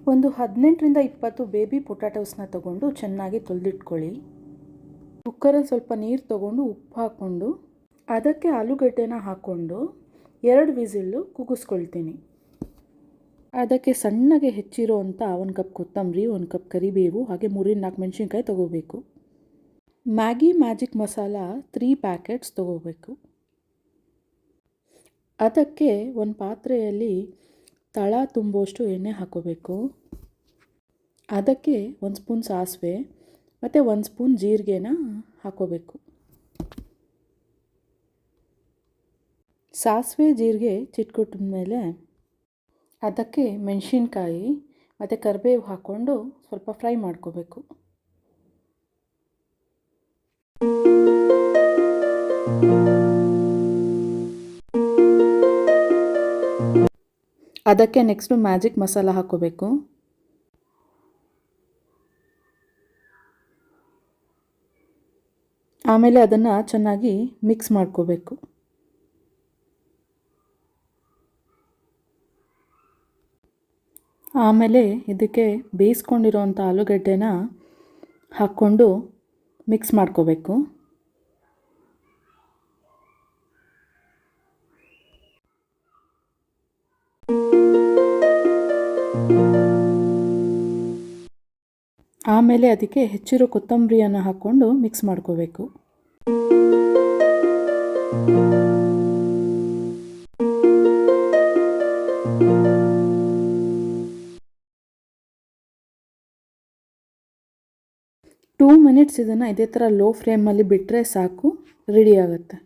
ಒಂದು 18ರಿಂದ 20 ಬೇಬಿ ಪೊಟ್ಯಾಟೋಸ್ನ ತೊಗೊಂಡು ಚೆನ್ನಾಗಿ ತೊಳೆದಿಟ್ಕೊಳ್ಳಿ. ಕುಕ್ಕರಲ್ಲಿ ಸ್ವಲ್ಪ ನೀರು ತೊಗೊಂಡು ಉಪ್ಪು ಹಾಕ್ಕೊಂಡು ಅದಕ್ಕೆ ಆಲೂಗಡ್ಡೆನ ಹಾಕ್ಕೊಂಡು 2 ವಿಸಿಲ್ಲು ಕೂಗಿಸ್ಕೊಳ್ತೀನಿ. ಅದಕ್ಕೆ ಸಣ್ಣಗೆ ಹೆಚ್ಚಿರೋವಂಥ 1 ಕಪ್ ಕೊತ್ತಂಬರಿ, 1 ಕಪ್ ಕರಿಬೇವು, ಹಾಗೆ 3-4 ಮೆಣಸಿನ್ಕಾಯಿ ತೊಗೋಬೇಕು. ಮ್ಯಾಗಿ ಮ್ಯಾಜಿಕ್ ಮಸಾಲ 3 ಪ್ಯಾಕೆಟ್ಸ್ ತೊಗೋಬೇಕು. ಅದಕ್ಕೆ ಒಂದು ಪಾತ್ರೆಯಲ್ಲಿ ತಳ ತುಂಬುವಷ್ಟು ಎಣ್ಣೆ ಹಾಕೋಬೇಕು. ಅದಕ್ಕೆ 1 ಸ್ಪೂನ್ ಸಾಸಿವೆ ಮತ್ತು 1 ಸ್ಪೂನ್ ಜೀರಿಗೆನ ಹಾಕೋಬೇಕು. ಸಾಸಿವೆ ಜೀರಿಗೆ ಚಿಟ್ಕೊಟ್ಟಿದ ಮೇಲೆ ಅದಕ್ಕೆ ಮೆಣಸಿನ್ಕಾಯಿ ಮತ್ತು ಕರಿಬೇವು ಹಾಕ್ಕೊಂಡು ಸ್ವಲ್ಪ ಫ್ರೈ ಮಾಡ್ಕೋಬೇಕು. ಅದಕ್ಕೆ ನೆಕ್ಸ್ಟು ಮ್ಯಾಜಿಕ್ ಮಸಾಲ ಹಾಕ್ಕೋಬೇಕು. ಆಮೇಲೆ ಅದನ್ನು ಚೆನ್ನಾಗಿ ಮಿಕ್ಸ್ ಮಾಡ್ಕೋಬೇಕು. ಆಮೇಲೆ ಇದಕ್ಕೆ ಬೇಯಿಸ್ಕೊಂಡಿರೋವಂಥ ಆಲೂಗಡ್ಡೆನ ಹಾಕ್ಕೊಂಡು ಮಿಕ್ಸ್ ಮಾಡ್ಕೋಬೇಕು. ಆಮೇಲೆ ಅದಕ್ಕೆ ಹೆಚ್ಚಿರೋ ಕೊತ್ತಂಬರಿಯನ್ನು ಹಾಕ್ಕೊಂಡು ಮಿಕ್ಸ್ ಮಾಡ್ಕೋಬೇಕು. ಟೂ ಮಿನಿಟ್ಸ್ ಇದನ್ನು ಇದೇ ಥರ ಲೋ ಫ್ಲೇಮಲ್ಲಿ ಬಿಟ್ಟರೆ ಸಾಕು, ರೆಡಿ ಆಗುತ್ತೆ.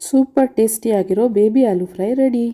ಸೂಪರ್ ಟೇಸ್ಟಿಯಾಗಿರೋ ಬೇಬಿ ಆಲೂ ಫ್ರೈ ರೆಡಿ.